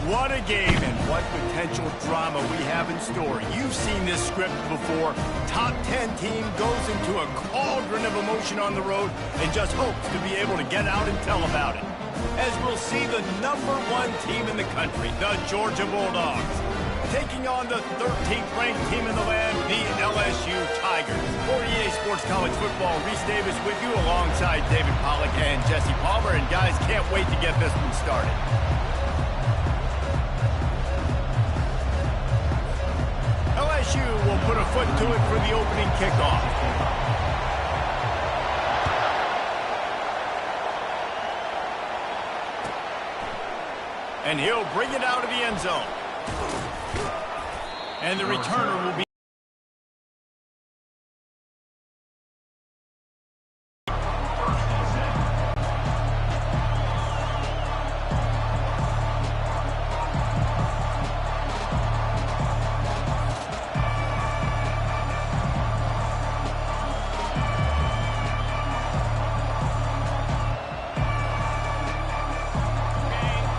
What a game and what potential drama we have in store. You've seen this script before. Top 10 team goes into a cauldron of emotion on the road and just hopes to be able to get out and tell about it. As we'll see the #1 team in the country, the Georgia Bulldogs, taking on the 13th ranked team in the land, the LSU Tigers. For EA Sports College Football, Reese Davis with you alongside David Pollack and Jesse Palmer. And guys, can't wait to get this one started. LSU will put a foot to it for the opening kickoff. And he'll bring it out of the end zone. And the returner will be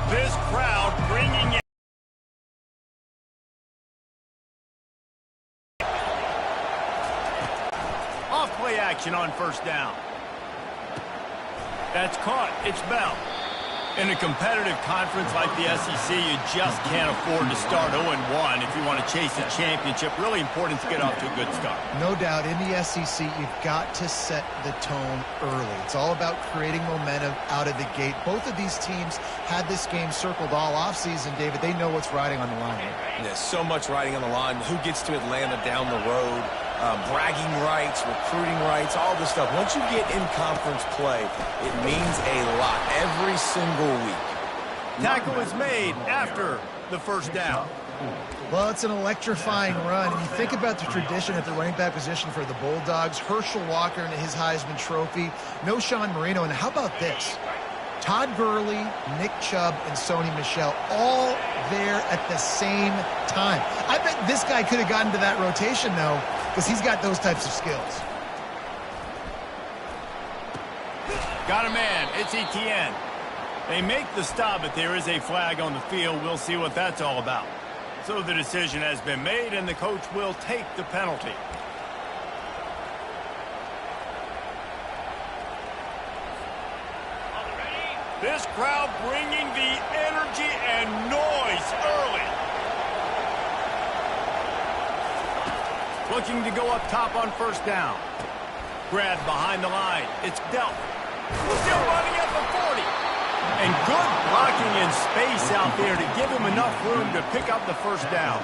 this crowd bringing it. Off play action on first down. That's caught. It's Bell. In a competitive conference like the SEC, you just can't afford to start 0-1 if you want to chase a championship. Really important to get off to a good start. No doubt, in the SEC, you've got to set the tone early. It's all about creating momentum out of the gate. Both of these teams had this game circled all offseason, David. They know what's riding on the line. There's so much riding on the line. Who gets to Atlanta down the road? Bragging rights, recruiting rights, all this stuff. Once you get in conference play, it means a lot every single week. Tackle is made after the first down. Well, it's an electrifying run. And you think about the tradition at the running back position for the Bulldogs. Herschel Walker and his Heisman Trophy. No Sean Marino. And how about this? Todd Gurley, Nick Chubb, and Sony Michel all there at the same time. I bet this guy could have gotten to that rotation, though, because he's got those types of skills. Got a man. It's Etienne. They make the stop, but there is a flag on the field. We'll see what that's all about. So the decision has been made, and the coach will take the penalty. This crowd bringing the energy and noise early. Looking to go up top on first down. Grabbed behind the line. It's Delp. Still running at the 40. And good blocking in space out there to give him enough room to pick up the first down.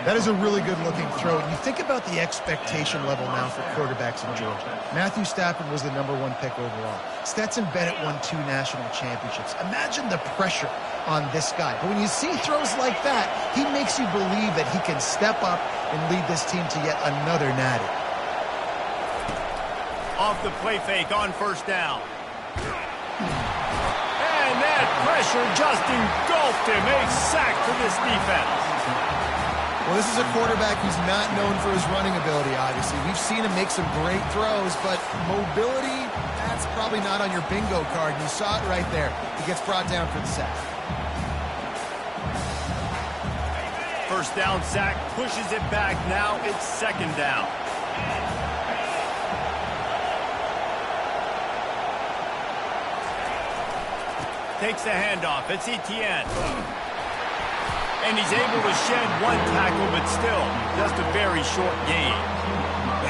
That is a really good-looking throw. And you think about the expectation level now for quarterbacks in Georgia. Matthew Stafford was the #1 pick overall. Stetson Bennett won 2 national championships. Imagine the pressure on this guy. But when you see throws like that, he makes you believe that he can step up and lead this team to yet another natty. Off the play fake on first down. And that pressure just engulfed him. A sack for this defense. Well, this is a quarterback who's not known for his running ability, obviously. We've seen him make some great throws, but mobility, that's probably not on your bingo card. You saw it right there. He gets brought down for the sack. First down sack, pushes it back. Now it's second down. Takes the handoff. It's Etienne. And he's able to shed 1 tackle, but still just a very short gain.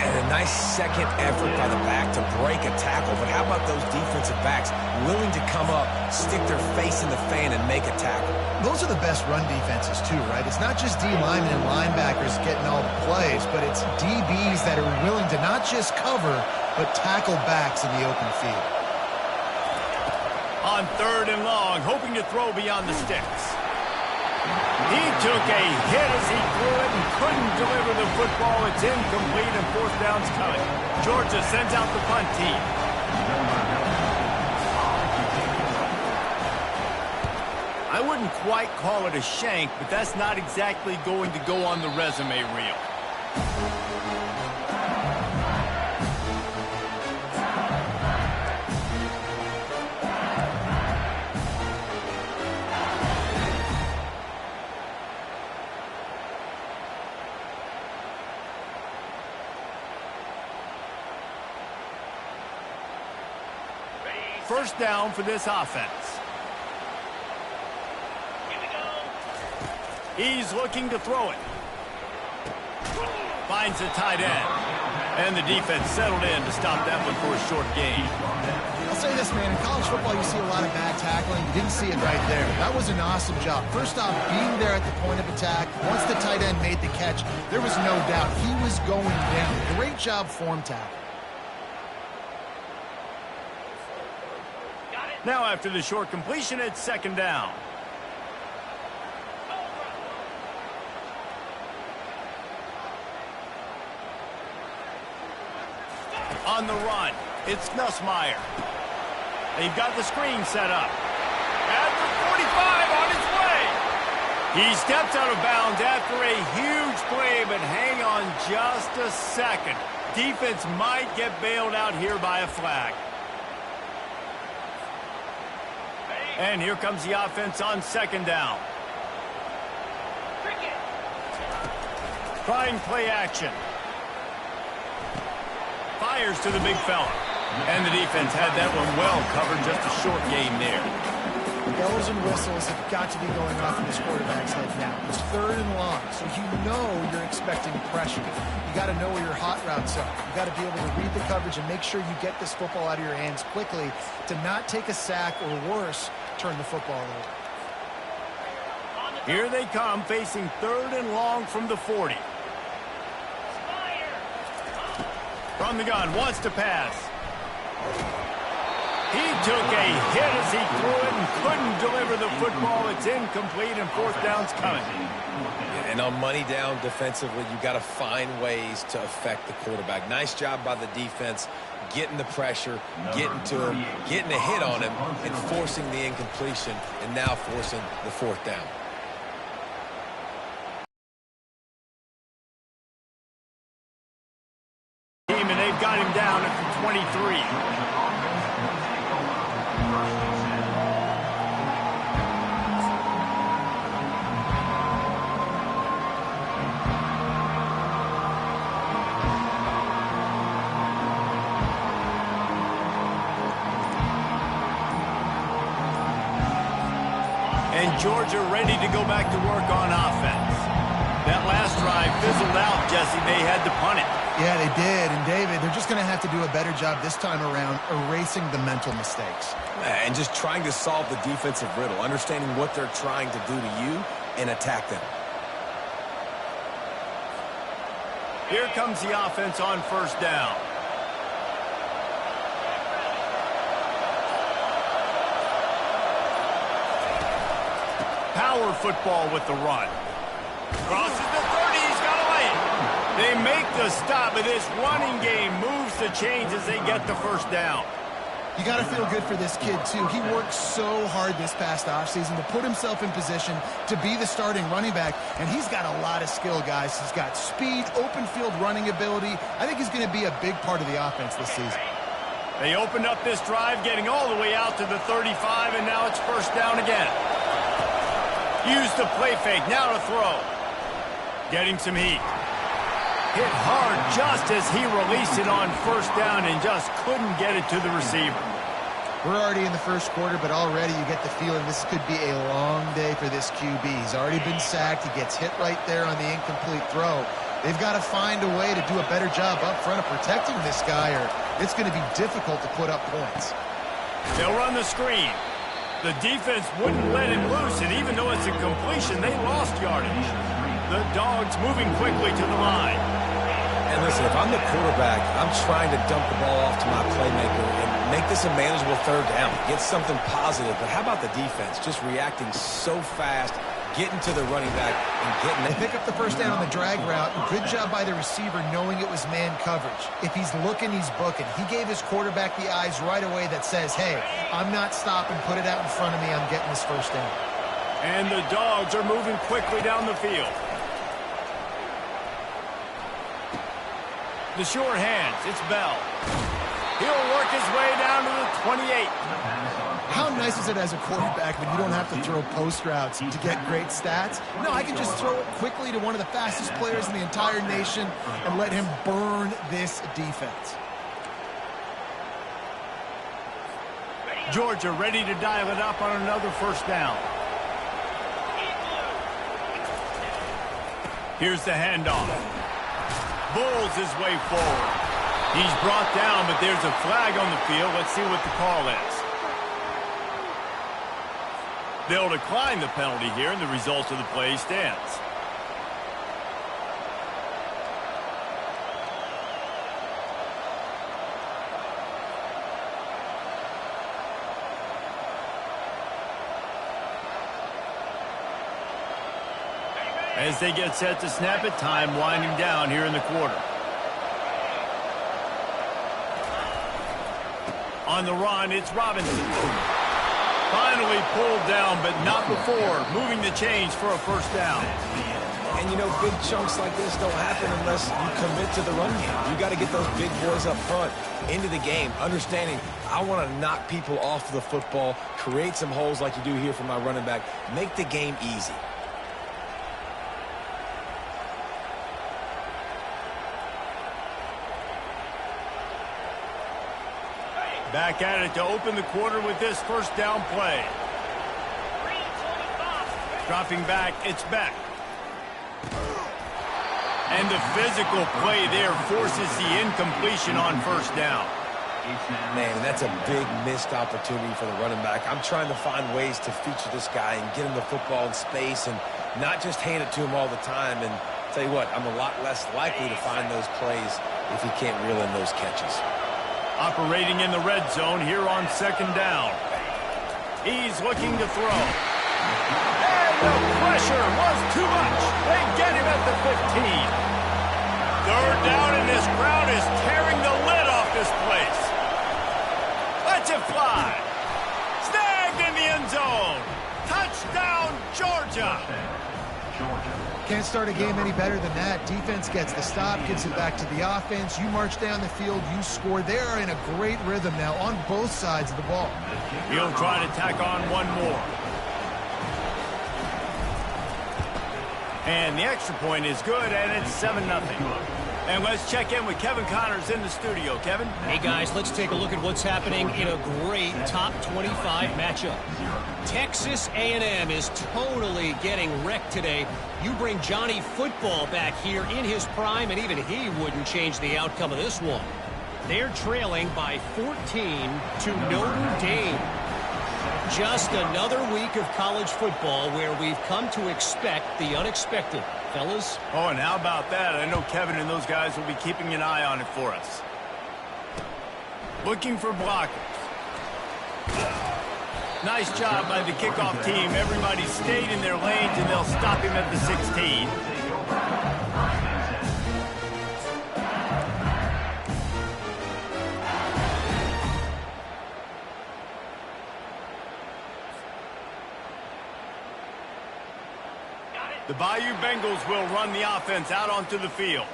And a nice second effort by the back to break a tackle. But how about those defensive backs willing to come up, stick their face in the fan, and make a tackle? Those are the best run defenses, too, right? It's not just D linemen and linebackers getting all the plays, but it's DBs that are willing to not just cover, but tackle backs in the open field. On third and long, hoping to throw beyond the sticks. He took a hit as he threw it and couldn't deliver the football. It's incomplete and fourth down's coming. Georgia sends out the punt team. I wouldn't quite call it a shank, but that's not exactly going to go on the resume reel. first down for this offense. He's looking to throw it. Finds a tight end. And the defense settled in to stop that one for a short gain. I'll say this, man. In college football, you see a lot of bad tackling. You didn't see it right there. That was an awesome job. First off, being there at the point of attack. Once the tight end made the catch, there was no doubt he was going down. Great job form tackle. Now after the short completion, it's second down. On the run, it's Nussmeier. They've got the screen set up. At the 45 on its way. He steps out of bounds after a huge play, but hang on just a second. Defense might get bailed out here by a flag. And here comes the offense on second down. Trying play action. Fires to the big fella. And the defense had that one well covered, just a short gain there. Bells and whistles have got to be going off in this quarterback's head now. It's third and long, so you know you're expecting pressure. You got to know where your hot routes are. You got to be able to read the coverage and make sure you get this football out of your hands quickly to not take a sack or worse, turn the football over. Here they come, facing third and long from the 40. From the gun, wants to pass. He took a hit as he threw it and couldn't deliver the football. It's incomplete and fourth down's coming. And on money down defensively, you got to find ways to affect the quarterback. Nice job by the defense, getting the pressure, getting to him, getting a hit on him, and forcing the incompletion, and now forcing the fourth down. And they've got him down at the 23. And Georgia ready to go back to work on offense. That last drive fizzled out, Jesse. They had to punt it. Yeah, they did. And, David, they're just going to have to do a better job this time around erasing the mental mistakes. And just trying to solve the defensive riddle, understanding what they're trying to do to you and attack them. Here comes the offense on first down. Power football with the run. Crosses the 30, he's got to lay it. They make the stop, but this running game moves the chains as they get the first down. You got to feel good for this kid, too. He worked so hard this past offseason to put himself in position to be the starting running back, and he's got a lot of skill, guys. He's got speed, open field running ability. I think he's going to be a big part of the offense this season. They opened up this drive, getting all the way out to the 35, and now it's first down again. Use the play fake, now to throw. Getting some heat. Hit hard just as he released it on first down and just couldn't get it to the receiver. We're already in the first quarter, but already you get the feeling this could be a long day for this QB. He's already been sacked. He gets hit right there on the incomplete throw. They've got to find a way to do a better job up front of protecting this guy, or it's going to be difficult to put up points. They'll run the screen. The defense wouldn't let him loose, and even though it's a completion, they lost yardage. The Dogs moving quickly to the line. And listen, if I'm the quarterback, I'm trying to dump the ball off to my playmaker and make this a manageable third down. Get something positive. But how about the defense? Just reacting so fast, getting to the running back and getting it. They pick up the first down on the drag route. Good job by the receiver knowing it was man coverage. If he's looking, he's booking. He gave his quarterback the eyes right away that says, hey, I'm not stopping. Put it out in front of me. I'm getting this first down. And the Dogs are moving quickly down the field. The short hands, it's Bell. He'll work his way down to the 28. How nice is it as a quarterback when you don't have to throw post routes to get great stats? No, I can just throw it quickly to one of the fastest players in the entire nation and let him burn this defense. Georgia ready to dial it up on another first down. Here's the handoff. Bulls his way forward. He's brought down, but there's a flag on the field. Let's see what the call is. They'll decline the penalty here, and the result of the play stands. As they get set to snap it, time winding down here in the quarter. On the run, it's Robinson. Finally pulled down, but not before moving the chains for a first down. And, you know, big chunks like this don't happen unless you commit to the run game. You got to get those big boys up front into the game, understanding I want to knock people off the football, create some holes like you do here for my running back, make the game easy. Back at it to open the quarter with this first down play. Dropping back, it's Beck. And the physical play there forces the incompletion on first down. Man, that's a big missed opportunity for the running back. I'm trying to find ways to feature this guy and get him the football in space and not just hand it to him all the time. And tell you what, I'm a lot less likely to find those plays if he can't reel in those catches. Operating in the red zone here on second down. He's looking to throw. And the pressure was too much. They get him at the 15. Third down, and this crowd is tearing the lid off this place. Lets it fly. Snagged in the end zone. Touchdown, Georgia. Can't start a game any better than that. Defense gets the stop, gets it back to the offense. You march down the field, you score. They are in a great rhythm now on both sides of the ball. He'll try to tack on one more. And the extra point is good, and it's 7-0. And let's check in with Kevin Connors in the studio. Kevin? Hey, guys, let's take a look at what's happening in a great top 25 matchup. Texas A&M is totally getting wrecked today. You bring Johnny Football back here in his prime, and even he wouldn't change the outcome of this one. They're trailing by 14 to Notre Dame. Just another week of college football where we've come to expect the unexpected. Fellas? Oh, and how about that? I know Kevin and those guys will be keeping an eye on it for us. Looking for blockers. Nice job by the kickoff team. Everybody stayed in their lanes, and they'll stop him at the 16. The Bayou Bengals will run the offense out onto the field.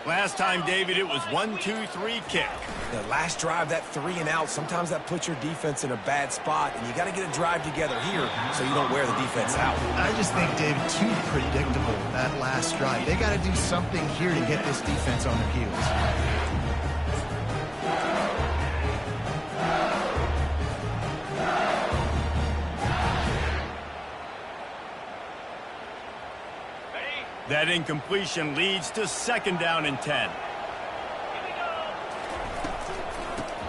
Last time, David, it was 1-2-3 kick. The last drive, that 3 and out, sometimes that puts your defense in a bad spot, and you got to get a drive together here so you don't wear the defense out. I just think, David, too predictable, that last drive. They got to do something here to get this defense on their heels. That incompletion leads to second down and 10.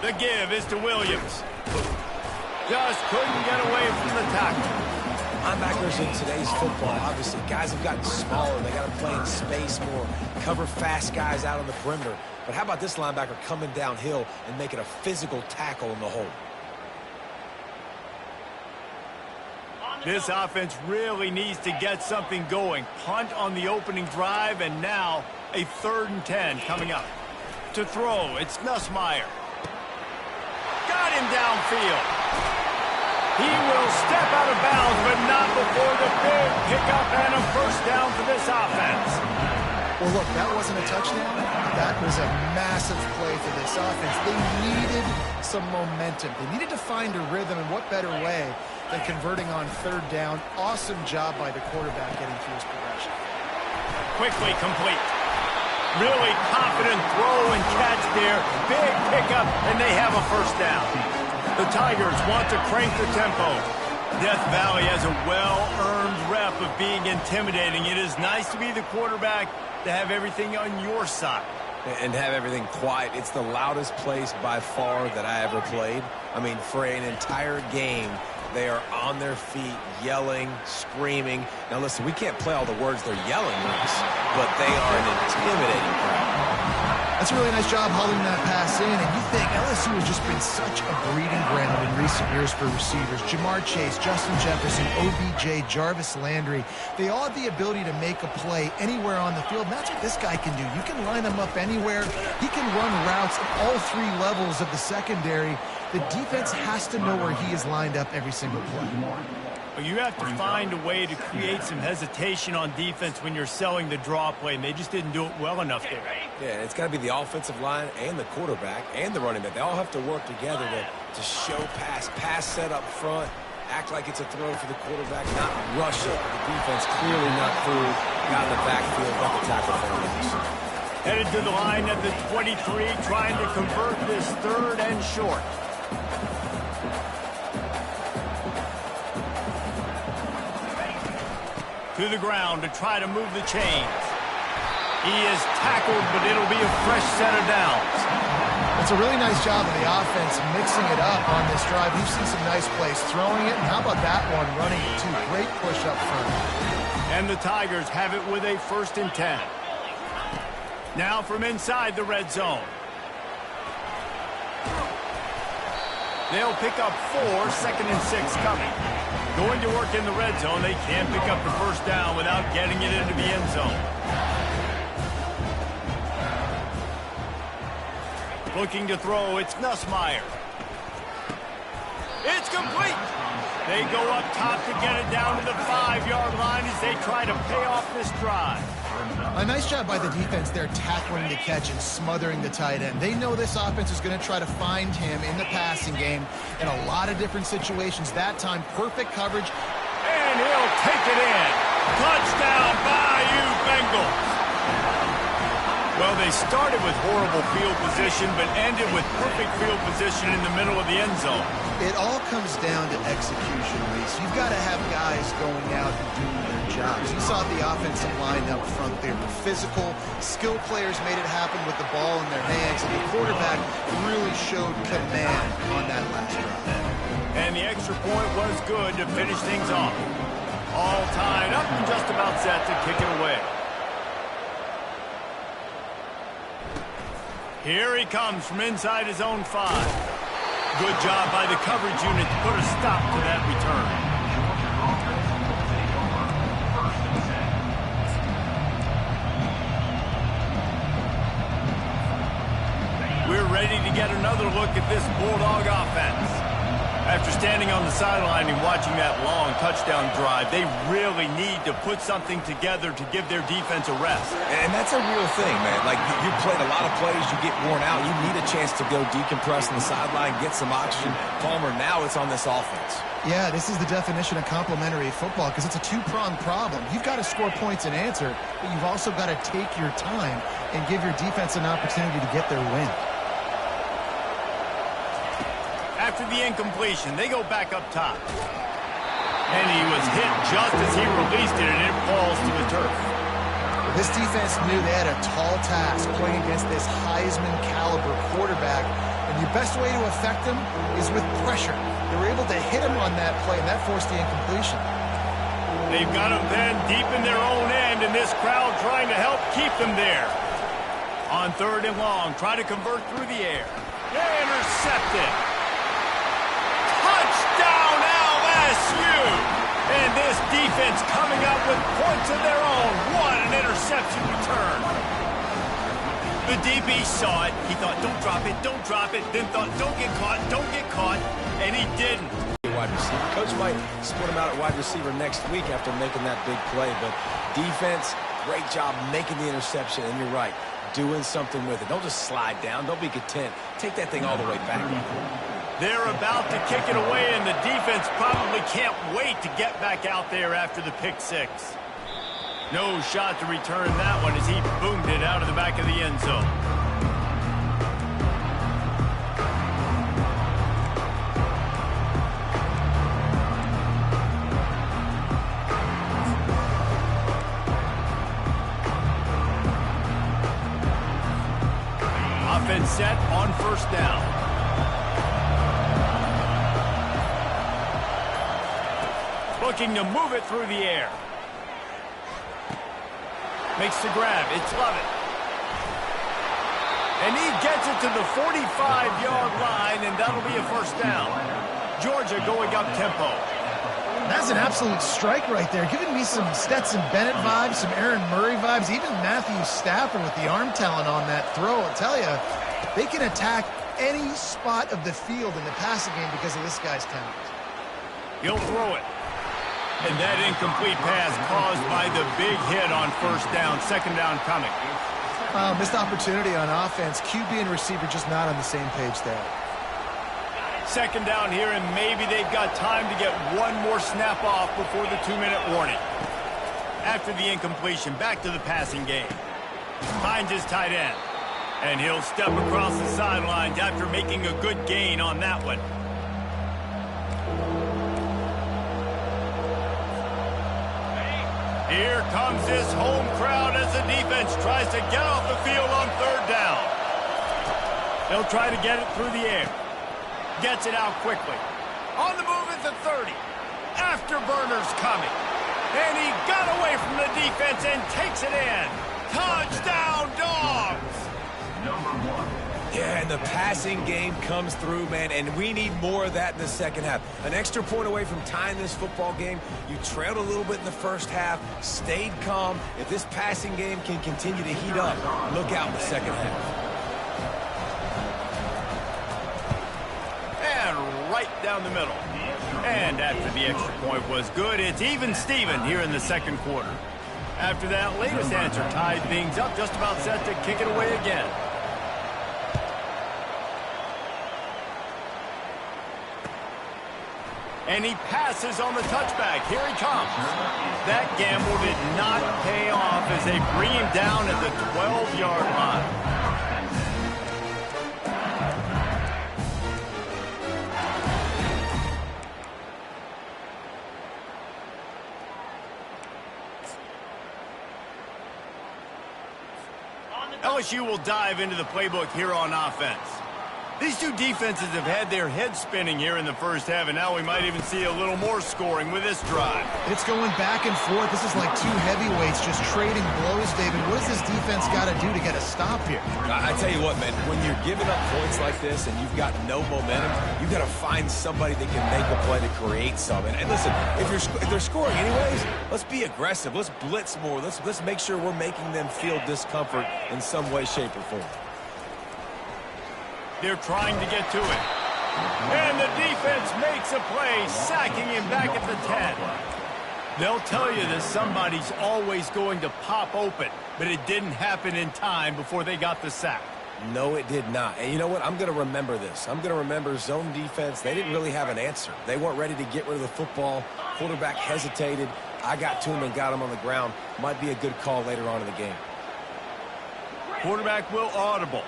The give is to Williams. Just couldn't get away from the tackle. Linebackers in today's football, obviously, guys have gotten smaller. They got to play in space more, cover fast guys out on the perimeter. But how about this linebacker coming downhill and making a physical tackle in the hole? This offense really needs to get something going. Punt on the opening drive, and now a 3rd and 10 coming up. To throw, it's Nussmeier. Got him downfield. He will step out of bounds, but not before the big pickup and a first down for this offense. Well, look, that wasn't a touchdown. That was a massive play for this offense. They needed some momentum. They needed to find a rhythm, and what better way than converting on 3rd down. Awesome job by the quarterback getting through his progression. Quickly complete. Really confident throw and catch there. Big pickup, and they have a first down. The Tigers want to crank the tempo. Death Valley has a well-earned rep of being intimidating. It is nice to be the quarterback, to have everything on your side. And have everything quiet. It's the loudest place by far that I ever played. I mean, for an entire game, they are on their feet, yelling, screaming. Now, listen, we can't play all the words they're yelling, Reese, but they are an intimidating crowd. That's a really nice job hauling that pass in, and you think LSU has just been such a breeding ground in recent years for receivers. Jamar Chase, Justin Jefferson, OBJ, Jarvis Landry, they all have the ability to make a play anywhere on the field, and that's what this guy can do. You can line him up anywhere. He can run routes at all three levels of the secondary. The defense has to know where he is lined up every single play. Well, you have to find a way to create some hesitation on defense when you're selling the draw play, and they just didn't do it well enough there. Yeah, and it's got to be the offensive line and the quarterback and the running back. They all have to work together to show pass set up front, act like it's a throw for the quarterback, not rush it. The defense clearly not through, got in the backfield like a tackle for him. Headed to the line at the 23, trying to convert this 3rd and short. To the ground to try to move the chains. He is tackled, but it'll be a fresh set of downs. It's a really nice job of the offense mixing it up on this drive. We've seen some nice plays throwing it, and how about that one running it too? Great push up front. And the Tigers have it with a 1st and 10. Now from inside the red zone. They'll pick up 4, 2nd and 6 coming. Going to work in the red zone. They can't pick up the 1st down without getting it into the end zone. Looking to throw, it's Nussmeier. It's complete. They go up top to get it down to the 5-yard line as they try to pay off this drive. A nice job by the defense there tackling the catch and smothering the tight end. They know this offense is going to try to find him in the passing game in a lot of different situations. That time, perfect coverage. And he'll take it in. Touchdown, Bayou Bengals. Well, they started with horrible field position, but ended with perfect field position in the middle of the end zone. It all comes down to execution, Reese. You've got to have guys going out and doing their jobs. You saw the offensive line up front. They were physical. Skilled players made it happen with the ball in their hands, and the quarterback really showed command on that last drive. And the extra point was good to finish things off. All tied up and just about set to kick it away. Here he comes from inside his own 5. Good job by the coverage unit to put a stop to that return. We're ready to get another look at this Bulldog offense. After standing on the sideline and watching that long touchdown drive, they really need to put something together to give their defense a rest. And that's a real thing, man. Like, you played a lot of plays, you get worn out. You need a chance to go decompress on the sideline, get some oxygen. Palmer, now it's on this offense. Yeah, this is the definition of complementary football because it's a two-pronged problem. You've got to score points and answer, but you've also got to take your time and give your defense an opportunity to get their win. After the incompletion, they go back up top. And he was hit just as he released it, and it falls to the turf. This defense knew they had a tall task playing against this Heisman-caliber quarterback, and the best way to affect him is with pressure. They were able to hit him on that play, and that forced the incompletion. They've got him then deep in their own end, and this crowd trying to help keep them there. On 3rd and long, try to convert through the air. Intercepted. Touchdown, LSU! And this defense coming up with points of their own. What an interception return. The DB saw it. He thought, don't drop it, don't drop it. Then thought, don't get caught, and he didn't. Wide receiver. Coach might split him out at wide receiver next week after making that big play, but defense, great job making the interception, and you're right, doing something with it. Don't just slide down. Don't be content. Take that thing all the way back. They're about to kick it away, and the defense probably can't wait to get back out there after the pick 6. No shot to return that one as he boomed it out of the back of the end zone. set on first down. Looking to move it through the air. Makes the grab. It's Lovett. And he gets it to the 45-yard line, and that'll be a first down. Georgia going up tempo. That's an absolute strike right there, giving me some Stetson Bennett vibes, some Aaron Murray vibes, even Matthew Stafford with the arm talent on that throw. I'll tell you, they can attack any spot of the field in the passing game because of this guy's talent. He'll throw it. And that incomplete pass caused by the big hit on first down. Second down coming. Missed opportunity on offense. QB and receiver just not on the same page there. Second down here, and maybe they've got time to get one more snap off before the 2-minute warning. After the incompletion, back to the passing game. Finds his tight end. And he'll step across the sidelines after making a good gain on that one. Here comes this home crowd as the defense tries to get off the field on third down. They'll try to get it through the air. Gets it out quickly. On the move at the 30. Afterburner's coming. And he got away from the defense and takes it in. Touchdown, Dogs! Yeah, and the passing game comes through, man, and we need more of that in the second half. An extra point away from tying this football game. You trailed a little bit in the first half, stayed calm. If this passing game can continue to heat up, look out in the second half. And right down the middle. And after the extra point was good, it's even Steven here in the second quarter. After that latest answer tied things up, just about set to kick it away again. And he passes on the touchback. Here he comes. That gamble did not pay off as they bring him down at the 12-yard line. LSU will dive into the playbook here on offense. These two defenses have had their heads spinning here in the first half, and now we might even see a little more scoring with this drive. It's going back and forth. This is like two heavyweights just trading blows, David. What does this defense got to do to get a stop here? I tell you what, man, when you're giving up points like this and you've got no momentum, you've got to find somebody that can make a play to create something. And listen, if they're scoring anyways, let's be aggressive. Let's blitz more. Let's make sure we're making them feel discomfort in some way, shape, or form. They're trying to get to it. And the defense makes a play, sacking him back at the 10. They'll tell you that somebody's always going to pop open, but it didn't happen in time before they got the sack. No, it did not. And you know what? I'm going to remember this. I'm going to remember zone defense. They didn't really have an answer. They weren't ready to get rid of the football. Quarterback hesitated. I got to him and got him on the ground. Might be a good call later on in the game. Quarterback will audible.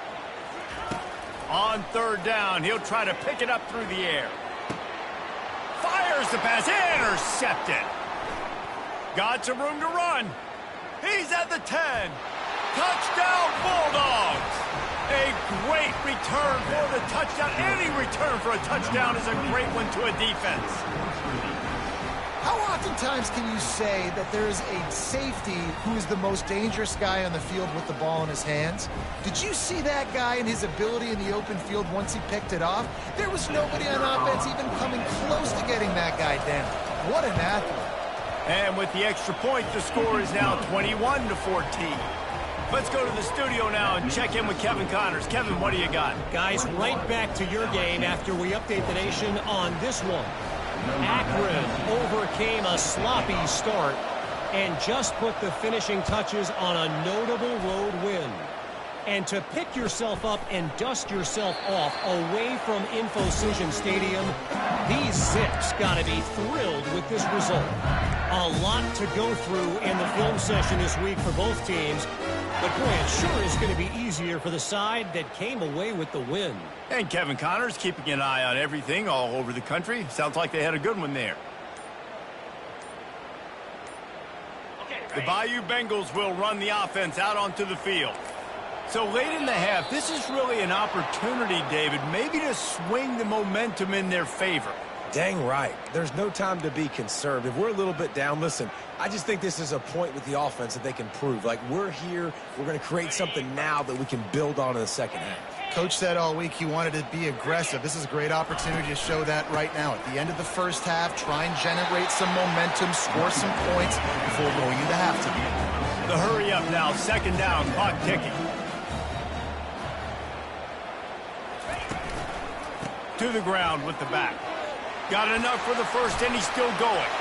On third down, he'll try to pick it up through the air. Fires the pass, intercepted. Got some room to run. He's at the 10. Touchdown, Bulldogs. A great return for the touchdown. Any return for a touchdown is a great one to a defense. How oftentimes can you say that there is a safety who is the most dangerous guy on the field with the ball in his hands? Did you see that guy and his ability in the open field once he picked it off? There was nobody on offense even coming close to getting that guy down. What an athlete. And with the extra point, the score is now 21-14. Let's go to the studio now and check in with Kevin Connors. Kevin, what do you got? Guys, right back to your game after we update the nation on this one. Akron overcame a sloppy start and just put the finishing touches on a notable road win. And to pick yourself up and dust yourself off away from Infocision Stadium, these Zips got to be thrilled with this result. A lot to go through in the film session this week for both teams. But boy, it sure is going to be easier for the side that came away with the win. And Kevin Connors keeping an eye on everything all over the country. Sounds like they had a good one there. The Bayou Bengals will run the offense out onto the field. So late in the half, this is really an opportunity, David, maybe to swing the momentum in their favor. Dang right. There's no time to be conservative. We're a little bit down. Listen, I just think this is a point with the offense that they can prove. Like, we're here, we're going to create something now that we can build on in the second half. Coach said all week he wanted to be aggressive. This is a great opportunity to show that right now. At the end of the first half, try and generate some momentum, score some points before going into halftime. The hurry up now, second down, clock ticking. To the ground with the back. Got enough for the first, and he's still going.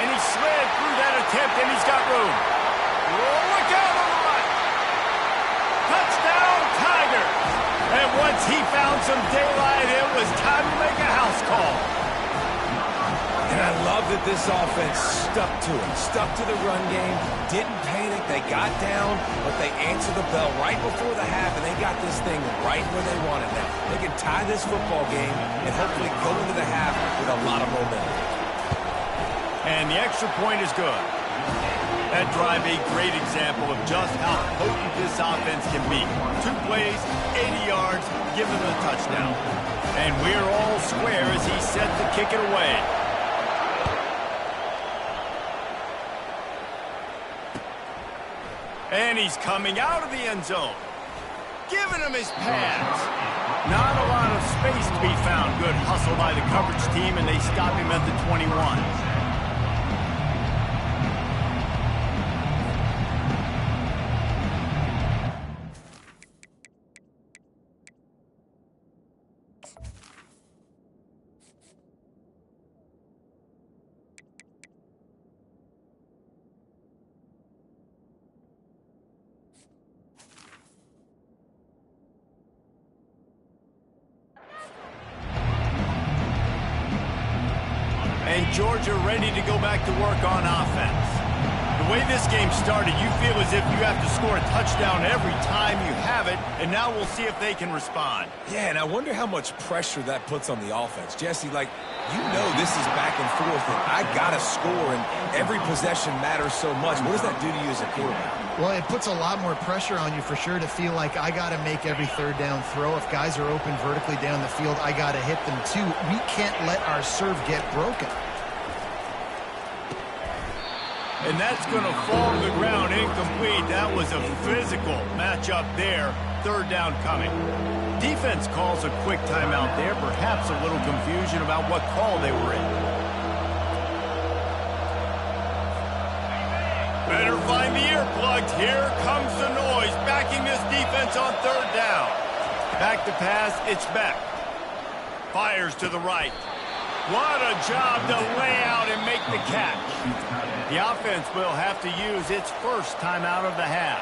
And he slid through that attempt, and he's got room. Oh, look out on the right. Touchdown, Tigers. And once he found some daylight, it was time to make a house call. And I love that this offense stuck to it, stuck to the run game, didn't panic, they got down, but they answered the bell right before the half, and they got this thing right where they wanted now. They can tie this football game and hopefully go into the half with a lot of momentum. And the extra point is good. That drive a great example of just how potent this offense can be. 2 plays, 80 yards, give them the touchdown. And we're all square as he set to kick it away. And he's coming out of the end zone. Giving him his pads. Not a lot of space to be found. Good hustle by the coverage team, and they stop him at the 21. And Georgia ready to go back to work on offense. The way this game started, you feel as if you have to score a touchdown every time you have it, and now we'll see if they can respond. Yeah, and I wonder how much pressure that puts on the offense. Jesse, like, you know this is back and forth, and I got to score, and every possession matters so much. What does that do to you as a quarterback? Well, it puts a lot more pressure on you for sure to feel like I got to make every third down throw. If guys are open vertically down the field, I got to hit them too. We can't let our serve get broken. And that's going to fall to the ground incomplete. That was a physical matchup there. Third down coming. Defense calls a quick timeout there. Perhaps a little confusion about what call they were in. Better find the earplugs. Here comes the noise. Backing this defense on third down. Back to pass. It's Beck. Fires to the right. What a job to lay out and make the catch. The offense will have to use its first timeout of the half.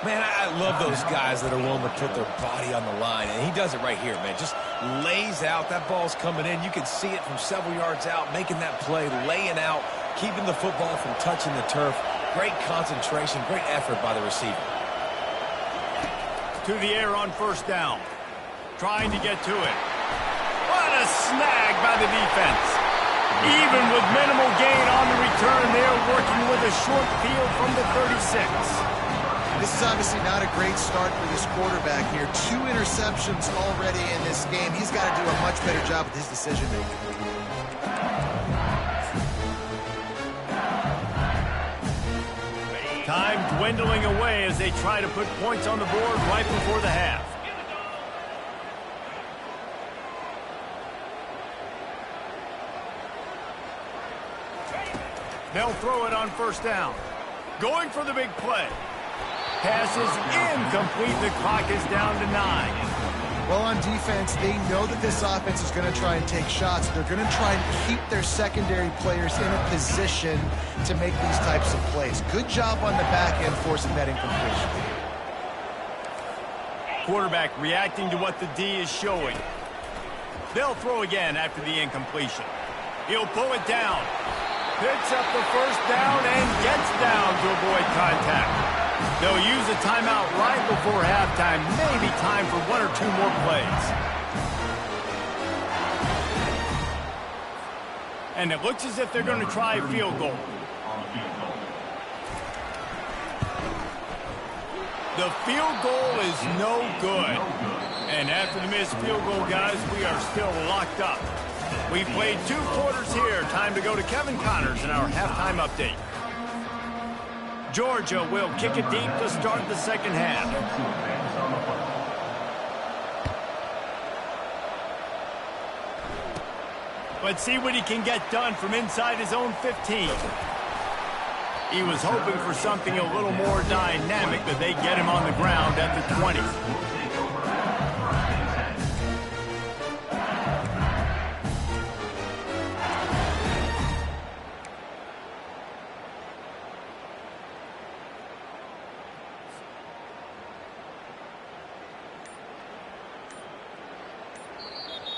Man, I love those guys that are willing to put their body on the line, and he does it right here, man. Just lays out. That ball's coming in. You can see it from several yards out, making that play, laying out, keeping the football from touching the turf. Great concentration, great effort by the receiver. To the air on first down. Trying to get to it. What a snag by the defense. Even with minimal gain on the return, they're working with a short field from the 36. This is obviously not a great start for this quarterback here. 2 interceptions already in this game. He's got to do a much better job with his decision-making. Time dwindling away as they try to put points on the board right before the half. They'll throw it on first down. Going for the big play. Pass is incomplete. The clock is down to 9. Well, on defense, they know that this offense is going to try and take shots. They're going to try and keep their secondary players in a position to make these types of plays. Good job on the back end forcing that incompletion. Quarterback reacting to what the D is showing. They'll throw again after the incompletion. He'll pull it down. Picks up the first down and gets down to avoid contact. They'll use a timeout right before halftime. Maybe time for 1 or 2 more plays. And it looks as if they're going to try a field goal. The field goal is no good. And after the missed field goal, guys, we are still locked up. We played 2 quarters here. Time to go to Kevin Connors in our halftime update. Georgia will kick it deep to start the second half. Let's see what he can get done from inside his own 15. He was hoping for something a little more dynamic, but they get him on the ground at the 20.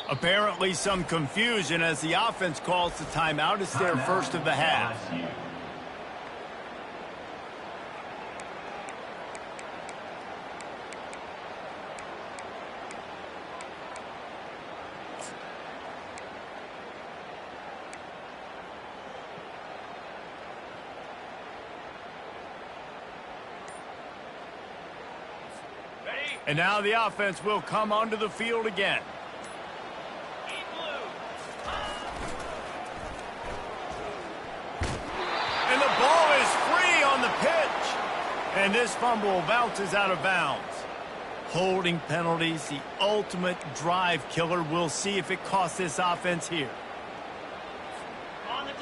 Apparently some confusion as the offense calls the timeout. It's their first of the half. And now the offense will come onto the field again. And the ball is free on the pitch. And this fumble bounces out of bounds. Holding penalties, the ultimate drive killer. We'll see if it costs this offense here.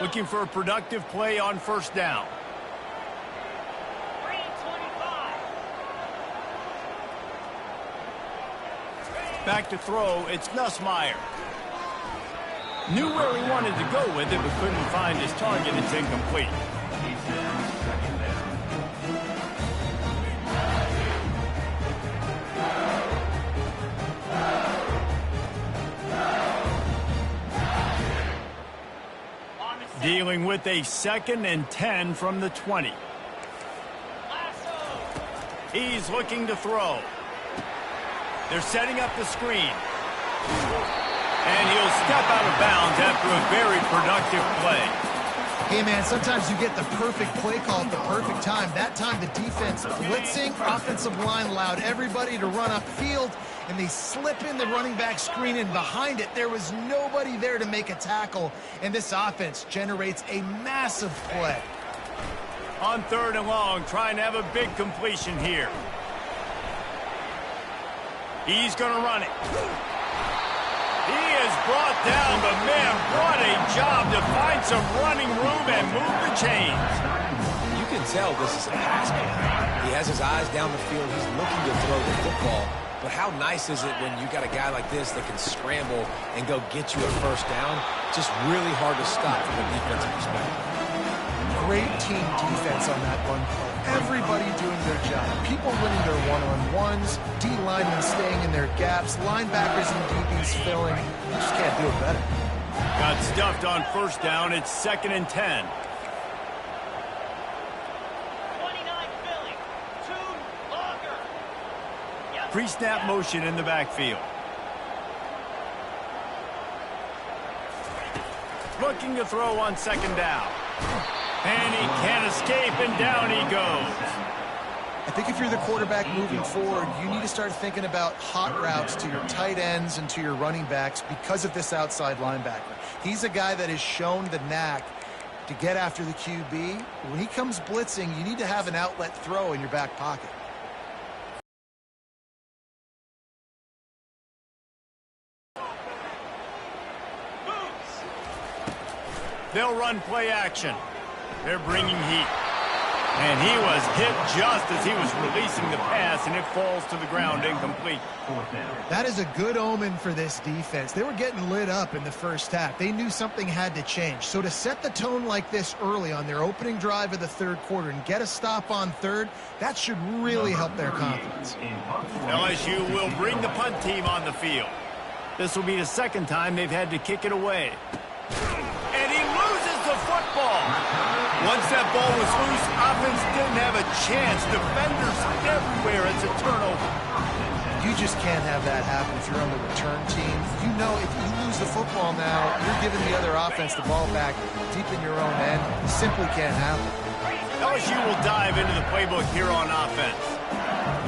Looking for a productive play on first down. Back to throw, it's Nussmeier. Knew where he wanted to go with it, but couldn't find his target. It's incomplete. Dealing with a 2nd and 10 from the 20. He's looking to throw. They're setting up the screen. And he'll step out of bounds after a very productive play. Hey, man, sometimes you get the perfect play call at the perfect time. That time the defense blitzing, offensive line allowed everybody to run upfield, and they slip in the running back screen, and behind it there was nobody there to make a tackle, and this offense generates a massive play. On 3rd and long, trying to have a big completion here. He's going to run it. He is brought down, but man, what a job to find some running room and move the chains. You can tell this is a pass game. He has his eyes down the field. He's looking to throw the football. But how nice is it when you got a guy like this that can scramble and go get you a first down? Just really hard to stop from a defensive perspective. Great team defense on that run play. Everybody doing their job. People winning their one-on-ones, D-linemen staying in their gaps, linebackers and DBs filling. You just can't do it better. Got stuffed on first down. It's 2nd and 10. 29 Philly. 2 longer. Yep. Pre-snap motion in the backfield. Looking to throw on 2nd down. And he can't escape, and down he goes. I think if you're the quarterback moving forward, you need to start thinking about hot routes to your tight ends and to your running backs because of this outside linebacker. He's a guy that has shown the knack to get after the QB. When he comes blitzing, you need to have an outlet throw in your back pocket. They'll run play action. They're bringing heat. And he was hit just as he was releasing the pass, and it falls to the ground incomplete. That is a good omen for this defense. They were getting lit up in the first half. They knew something had to change. So to set the tone like this early on their opening drive of the 3rd quarter and get a stop on 3rd, that should really help their confidence. LSU will bring the punt team on the field. This will be the 2nd time they've had to kick it away. And he loses the football. Once that ball was loose, offense didn't have a chance. Defenders everywhere. It's a turnover. You just can't have that happen if you're on the return team. You know if you lose the football now, you're giving the other offense the ball back deep in your own end. It simply can't happen. LSU will dive into the playbook here on offense.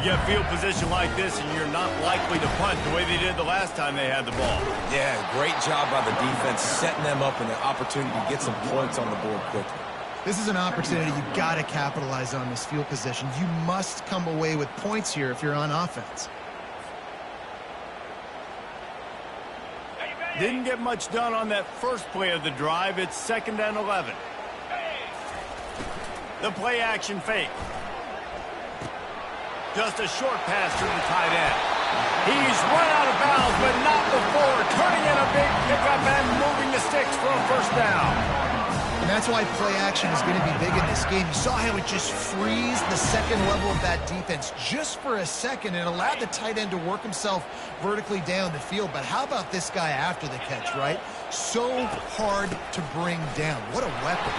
get field position like this, and you're not likely to punt the way they did the last time they had the ball. Yeah, great job by the defense, setting them up in an opportunity to get some points on the board quickly. This is an opportunity you got to capitalize on this field position. You must come away with points here if you're on offense. Didn't get much done on that first play of the drive. It's 2nd and 11. The play action fake. Just a short pass to the tight end. He's run out of bounds, but not before turning in a big pickup and moving the sticks for a first down. And that's why play action is going to be big in this game. You saw how it just frees the second level of that defense just for a second and allowed the tight end to work himself vertically down the field. But how about this guy after the catch, right? So hard to bring down. What a weapon.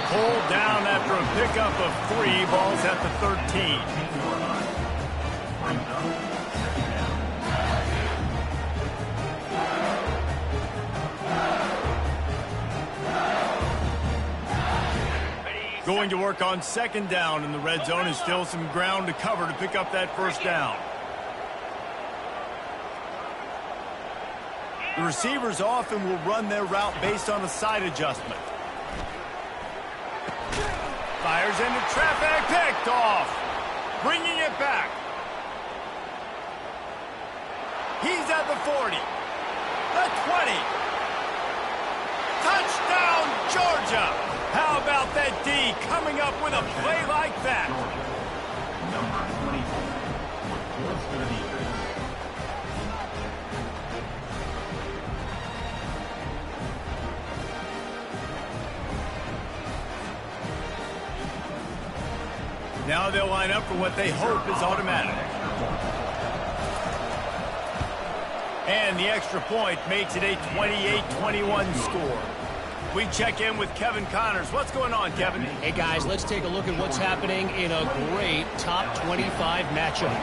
Pulled down after a pickup of 3, balls at the 13. Going to work on 2nd down in the red zone, and still some ground to cover to pick up that first down. The receivers often will run their route based on a side adjustment. Fires into traffic, picked off. Bringing it back. He's at the 40. The 20. Touchdown, Georgia. How about that D coming up with a play like that? Number 24 for the defense. Now they'll line up for what they hope is automatic. And the extra point makes it a 28-21 score. We check in with Kevin Connors. What's going on, Kevin? Hey, guys, let's take a look at what's happening in a great top 25 matchup.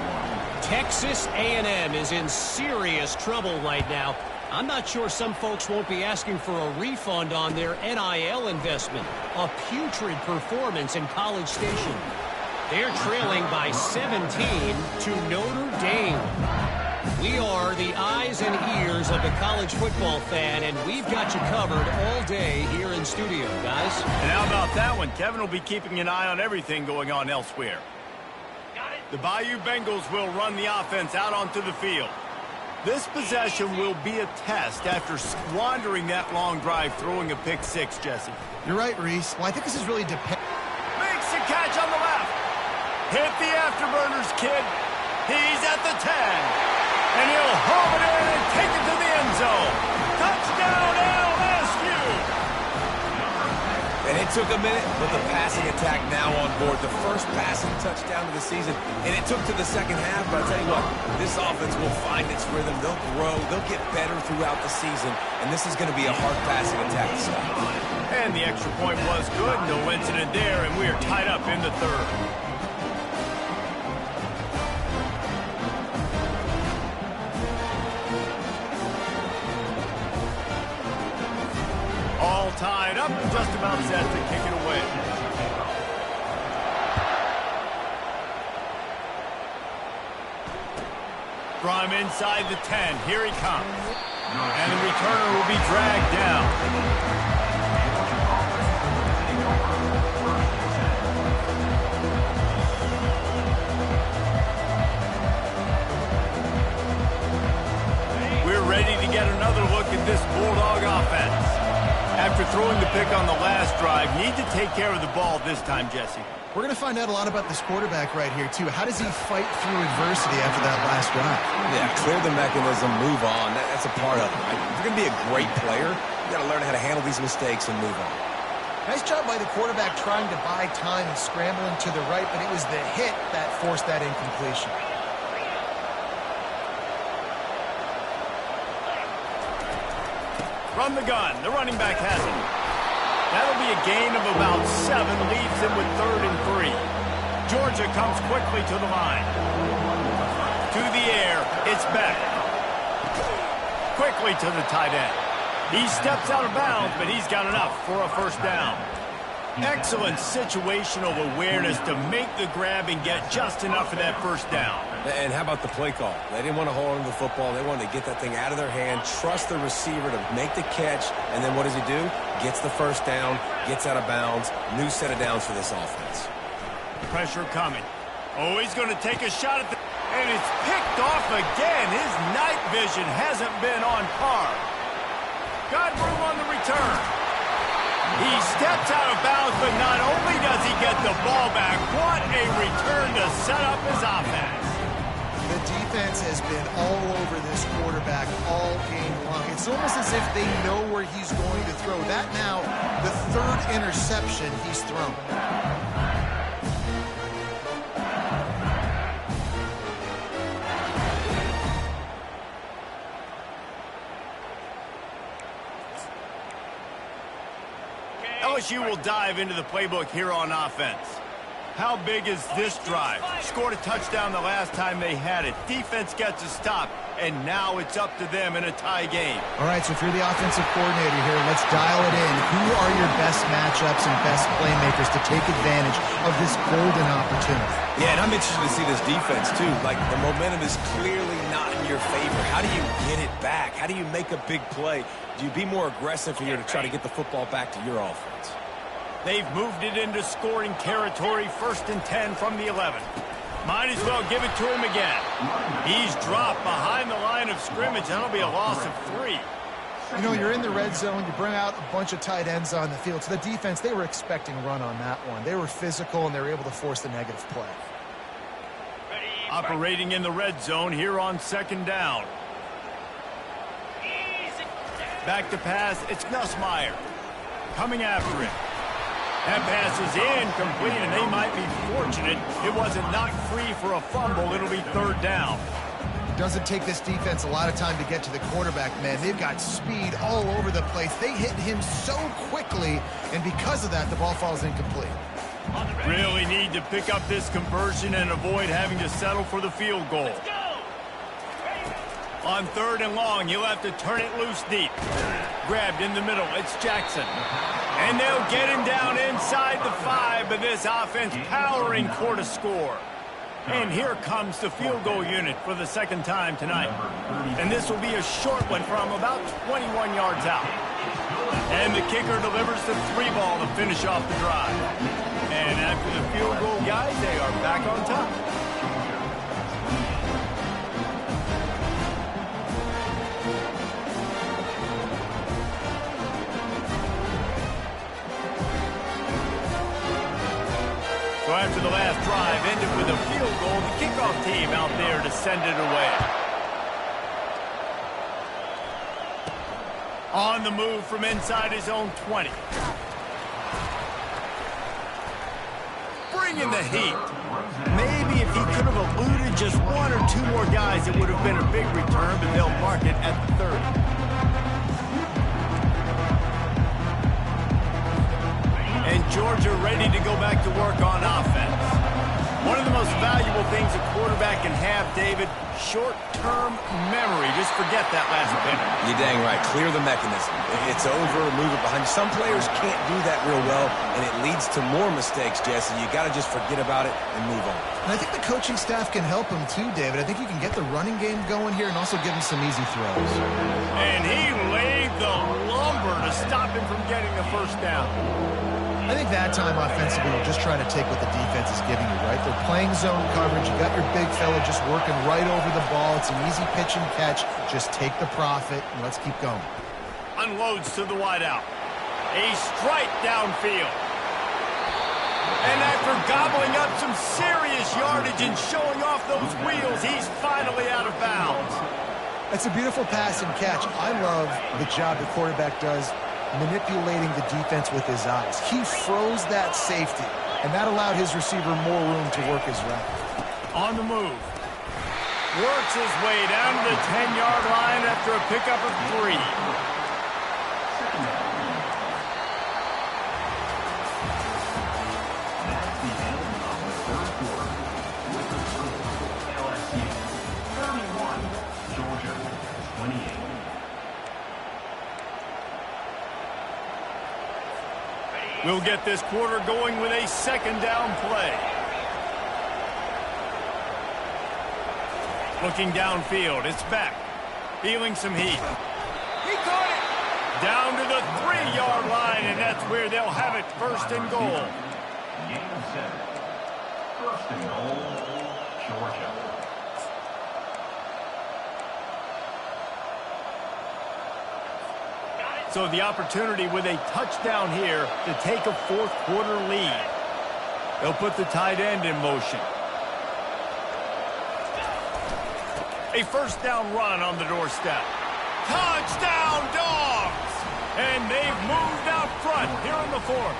Texas A&M is in serious trouble right now. I'm not sure some folks won't be asking for a refund on their NIL investment. A putrid performance in College Station. They're trailing by 17 to Notre Dame. We are the eyes and ears of the college football fan, and we've got you covered all day here in studio, guys. And how about that one? Kevin will be keeping an eye on everything going on elsewhere. The Bayou Bengals will run the offense out onto the field. This possession will be a test after squandering that long drive, throwing a pick 6, Jesse. You're right, Reese. Well, I think this is really dependent. Makes the catch on the left. Hit the afterburners, kid. He's at the 10. And he'll home it in and take it to the end zone. Touchdown, LSU! And it took a minute, but the passing attack now on board. The first passing touchdown of the season. And it took to the second half, but I'll tell you what, this offense will find its rhythm. They'll grow. They'll get better throughout the season. And this is going to be a hard passing attack to stop. And the extra point was good. No incident there, and we are tied up in the 3rd. All tied up, just about set to kick it away. From inside the 10, here he comes. And the returner will be dragged down. We're ready to get another look at this Bulldog offense. After throwing the pick on the last drive, need to take care of the ball this time, Jesse. We're going to find out a lot about this quarterback right here, too. How does he fight through adversity after that last drive? Yeah, clear the mechanism, move on. That's a part of it. If you're going to be a great player, you got to learn how to handle these mistakes and move on. Nice job by the quarterback trying to buy time and scrambling to the right, but it was the hit that forced that incompletion. From the gun, the running back has it. That'll be a gain of about 7, leaves him with 3rd and 3. Georgia comes quickly to the line. To the air, it's Beck. Quickly to the tight end. He steps out of bounds, but he's got enough for a first down. Excellent situational awareness to make the grab and get just enough of that first down. And how about the play call? They didn't want to hold on to the football. They wanted to get that thing out of their hand, trust the receiver to make the catch, and then what does he do? Gets the first down, gets out of bounds. New set of downs for this offense. Pressure coming. Oh, he's going to take a shot at the... And it's picked off again. His night vision hasn't been on par. Got room on the return. He steps out of bounds, but not only does he get the ball back, what a return to set up his offense. The defense has been all over this quarterback all game long. It's almost as if they know where he's going to throw. That now, the third interception he's thrown. LSU will dive into the playbook here on offense. How big is this drive? Scored a touchdown the last time they had it. Defense gets a stop, and now it's up to them in a tie game. All right, so if you're the offensive coordinator here, let's dial it in. Who are your best matchups and best playmakers to take advantage of this golden opportunity? Yeah, and I'm interested to see this defense, too. Like, the momentum is clearly not in your favor. How do you get it back? How do you make a big play? Do you be more aggressive here to try to get the football back to your offense? They've moved it into scoring territory, 1st and 10 from the 11. Might as well give it to him again. He's dropped behind the line of scrimmage. That'll be a loss of 3. You know, you're in the red zone. You bring out a bunch of tight ends on the field. So the defense, they were expecting a run on that one. They were physical, and they were able to force the negative play. Operating in the red zone here on 2nd down. Back to pass. It's Nussmeier coming after him. That pass is incomplete, and they might be fortunate it wasn't knocked free for a fumble. It'll be 3rd down. Doesn't take this defense a lot of time to get to the quarterback, man. They've got speed all over the place. They hit him so quickly, and because of that, the ball falls incomplete. Really need to pick up this conversion and avoid having to settle for the field goal. On 3rd and long, he'll have to turn it loose deep. Grabbed in the middle, it's Jackson. And they'll get him down inside the 5, but this offense powering for to score. And here comes the field goal unit for the 2nd time tonight. And this will be a short one from about 21 yards out. And the kicker delivers the 3-ball to finish off the drive. And after the field goal, guys, they are back on top. So after the last drive ended with a field goal, the kickoff team out there to send it away. On the move from inside his own 20. Bringing the heat. Maybe if he could have eluded just 1 or 2 more guys, it would have been a big return, but they'll mark it at the 30. And Georgia ready to go back to work on offense. One of the most valuable things a quarterback can have, David, short-term memory. Just forget that last penalty. You're dang right. Clear the mechanism. If it's over, move it behind you. Some players can't do that real well, and it leads to more mistakes, Jesse. You got to just forget about it and move on. And I think the coaching staff can help him too, David. I think you can get the running game going here and also give him some easy throws. And he laid the lumber to stop him from getting the first down. I think that time offensively, you're just trying to take what the defense is giving you, right? They're playing zone coverage. You got your big fella just working right over the ball. It's an easy pitch and catch. Just take the profit, and let's keep going. Unloads to the wideout. A strike downfield. And after gobbling up some serious yardage and showing off those wheels, he's finally out of bounds. That's a beautiful pass and catch. I love the job the quarterback does manipulating the defense with his eyes. He froze that safety, and that allowed his receiver more room to work his route. On the move. Works his way down to the 10-yard line after a pickup of 3. We'll get this quarter going with a second down play. Looking downfield, it's back. Feeling some heat. He caught it! Down to the 3-yard line, and that's where they'll have it, first and goal. Game set. First and goal, Georgia. So the opportunity with a touchdown here to take a fourth quarter lead. They'll put the tight end in motion. A first down run on the doorstep. Touchdown, Dogs! And they've moved out front here in the fourth.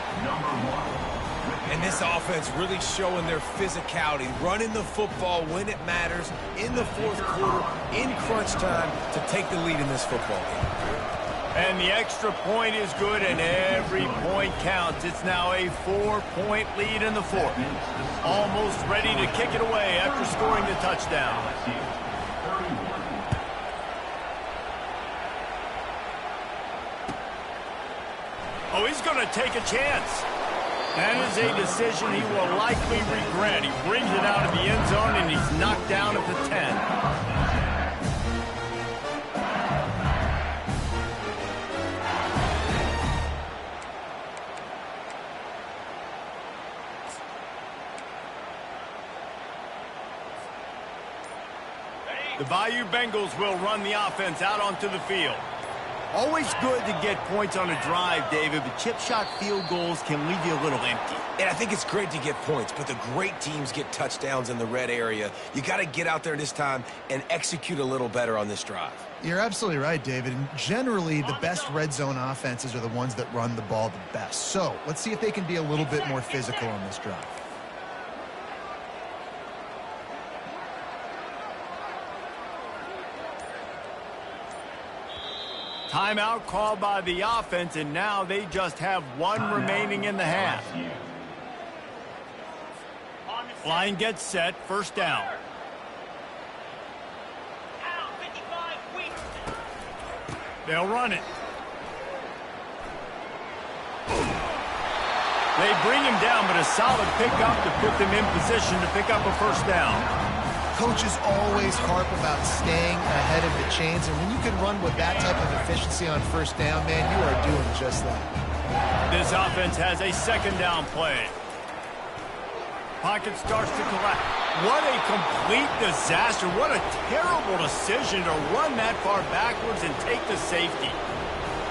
And this offense really showing their physicality, running the football when it matters, in the fourth quarter, in crunch time, to take the lead in this football game. And the extra point is good, and every point counts. It's now a 4-point lead in the fourth. Almost ready to kick it away after scoring the touchdown. Oh, he's going to take a chance. That is a decision he will likely regret. He brings it out of the end zone, and he's knocked down at the 10. The Bayou Bengals will run the offense out onto the field. Always good to get points on a drive, David, but chip shot field goals can leave you a little empty. And I think it's great to get points, but the great teams get touchdowns in the red area. You got to get out there this time and execute a little better on this drive. You're absolutely right, David. And generally, the best red zone offenses are the ones that run the ball the best. So let's see if they can be a little bit more physical on this drive. Timeout called by the offense, and now they just have one remaining in the half. Line gets set, first down. They'll run it. They bring him down, but a solid pickup to put them in position to pick up a first down. Coaches always harp about staying ahead of the chains, and when you can run with that type of efficiency on first down, man, you are doing just that. This offense has a second down play. Pocket starts to collapse. What a complete disaster. What a terrible decision to run that far backwards and take the safety.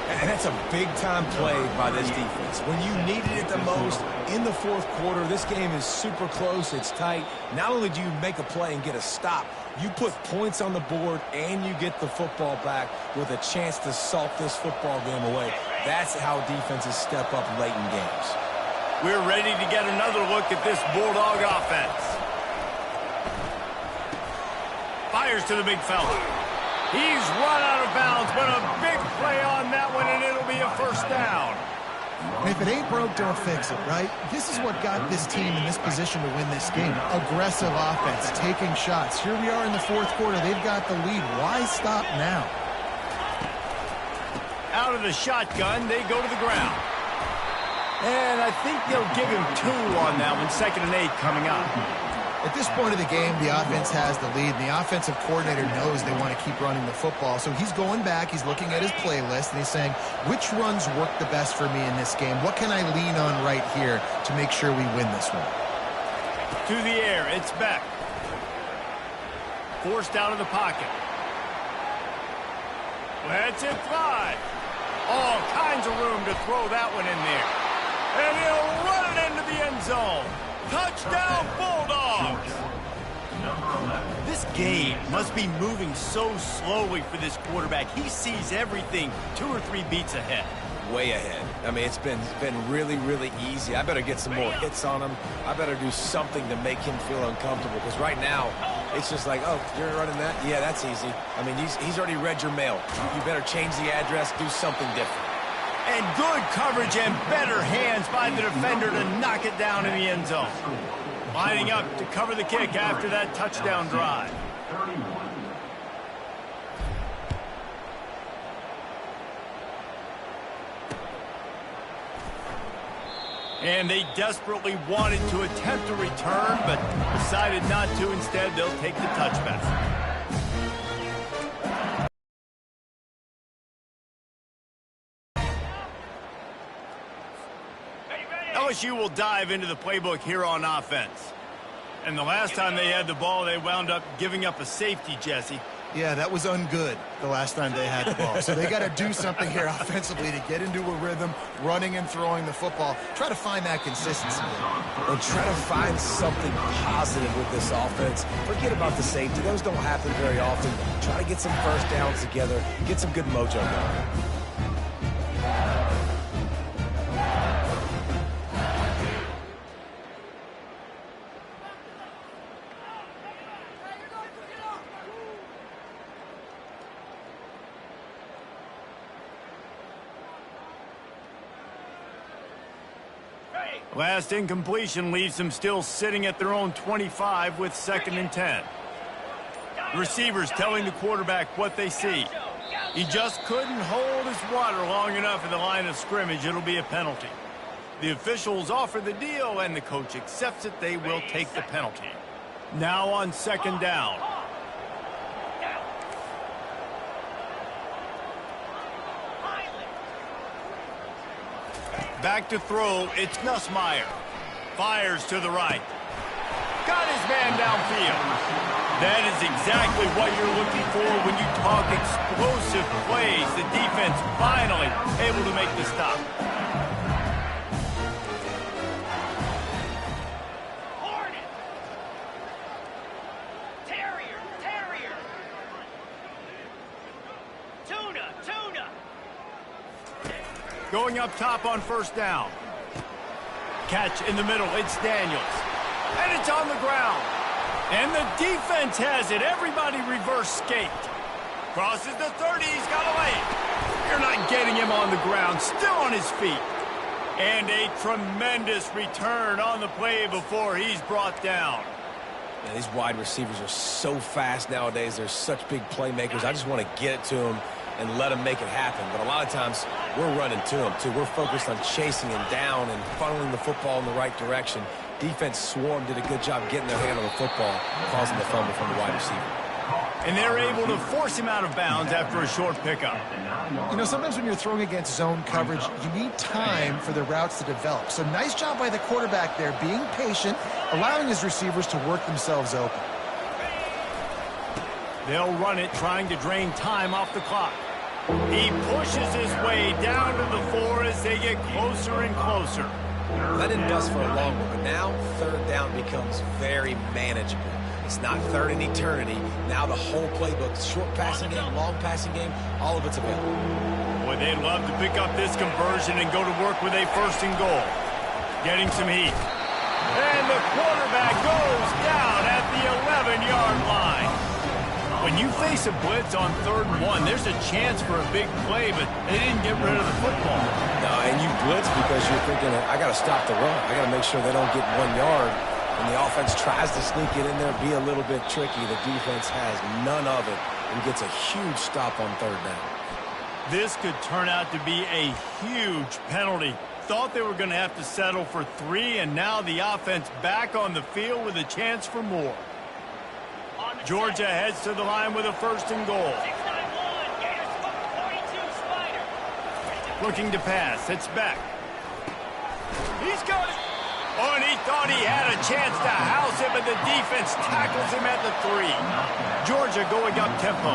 And that's a big-time play by this defense. When you needed it the most in the fourth quarter, this game is super close, it's tight. Not only do you make a play and get a stop, you put points on the board and you get the football back with a chance to salt this football game away. That's how defenses step up late in games. We're ready to get another look at this Bulldog offense. Fires to the big fella. He's run out of bounds, but a big play on that one, and it'll be a first down. And if it ain't broke, don't fix it, right? This is what got this team in this position to win this game. Aggressive offense, taking shots. Here we are in the fourth quarter. They've got the lead. Why stop now? Out of the shotgun, they go to the ground. And I think they'll give him 2 on that one, 2nd and 8 coming up. At this point of the game, the offense has the lead, and the offensive coordinator knows they want to keep running the football. So he's going back, he's looking at his playlist, and he's saying, which runs work the best for me in this game? What can I lean on right here to make sure we win this one? To the air, it's Beck. Forced out of the pocket. Lets it fly. All kinds of room to throw that one in there. And he'll run it into the end zone. Touchdown, Bulldogs! This game must be moving so slowly for this quarterback. He sees everything 2 or 3 beats ahead. Way ahead. I mean, it's been really, really easy. I better get some more hits on him. I better do something to make him feel uncomfortable, because right now, it's just like, oh, you're running that? Yeah, that's easy. I mean, he's already read your mail. You better change the address, do something different. And good coverage and better hands by the defender to knock it down in the end zone. Lining up to cover the kick after that touchdown drive. And they desperately wanted to attempt a return, but decided not to. Instead, they'll take the touchback. LSU will dive into the playbook here on offense. And the last time they had the ball, they wound up giving up a safety, Jesse. Yeah, that was ungood the last time they had the ball. So they got to do something here offensively to get into a rhythm, running and throwing the football. Try to find that consistency. And try to find something positive with this offense. Forget about the safety. Those don't happen very often. Try to get some first downs together. Get some good mojo going. Last incompletion leaves them still sitting at their own 25 with 2nd and 10. The receivers telling the quarterback what they see. He just couldn't hold his water long enough in the line of scrimmage. It'll be a penalty. The officials offer the deal, and the coach accepts it. They will take the penalty. Now on 2nd down. Back to throw, it's Nussmeier. Fires to the right. Got his man downfield. That is exactly what you're looking for when you talk explosive plays. The defense finally able to make the stop. Hornet. Terrier. Tuna. Going up top on 1st down. Catch in the middle, it's Daniels. And it's on the ground. And the defense has it. Everybody reverse skate. Crosses the 30, he's got a lane. You're not getting him on the ground, still on his feet. And a tremendous return on the play before he's brought down. Man, these wide receivers are so fast nowadays. They're such big playmakers. I just want to get it to them and let them make it happen. But a lot of times, we're running to them, too. We're focused on chasing him down and funneling the football in the right direction. Defense swarm did a good job getting their hand on the football, causing the fumble from the wide receiver. And they're able to force him out of bounds after a short pickup. You know, sometimes when you're throwing against zone coverage, you need time for the routes to develop. So nice job by the quarterback there, being patient, allowing his receivers to work themselves open. They'll run it, trying to drain time off the clock. He pushes his way down to the 4 as they get closer and closer. That didn't bust for a long one, but now 3rd down becomes very manageable. It's not 3rd in eternity. Now the whole playbook, short passing game, long passing game, all of it's available. Boy, they'd love to pick up this conversion and go to work with a 1st and goal. Getting some heat. And the quarterback goes down at the 11-yard line. When you face a blitz on 3rd and 1, there's a chance for a big play, but they didn't get rid of the football. No, and you blitz because you're thinking, I got to stop the run. I got to make sure they don't get 1 yard. And the offense tries to sneak it in there, be a little bit tricky. The defense has none of it and gets a huge stop on 3rd down. This could turn out to be a huge penalty. Thought they were going to have to settle for 3, and now the offense back on the field with a chance for more. Georgia heads to the line with a 1st and goal. 691, Looking to pass, it's back. He's got it. Oh, and he thought he had a chance to house it, but the defense tackles him at the 3. Georgia going up tempo.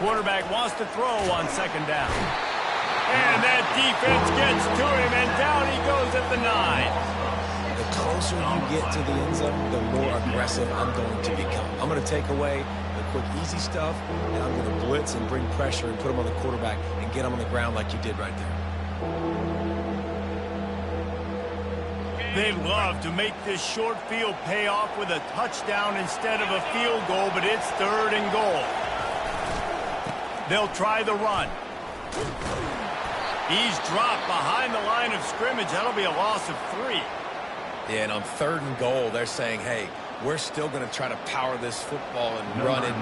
Quarterback wants to throw on 2nd down. And that defense gets to him, and down he goes at the 9. The closer you get to the end zone, the more aggressive I'm going to become. I'm going to take away the quick, easy stuff, and I'm going to blitz and bring pressure and put him on the quarterback and get him on the ground like you did right there. They'd love to make this short field pay off with a touchdown instead of a field goal, but it's 3rd and goal. They'll try the run. He's dropped behind the line of scrimmage. That'll be a loss of 3. Yeah, and on 3rd and goal, they're saying, hey, We're still going to try to power this football and run it.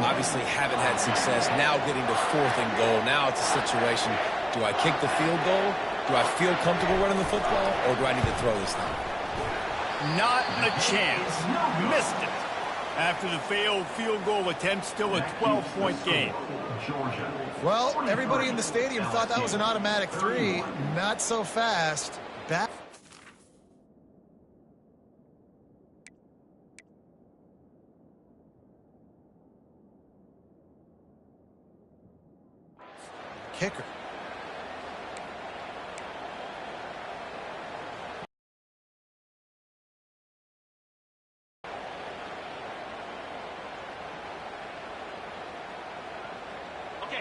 Obviously haven't had success. Now getting to 4th and goal. Now it's a situation, do I kick the field goal? Do I feel comfortable running the football? Or do I need to throw this thing? Not a chance. Missed it. After the failed field goal attempt, still a 12-point game. Well, everybody in the stadium thought that was an automatic 3. Not so fast. Back. Kicker.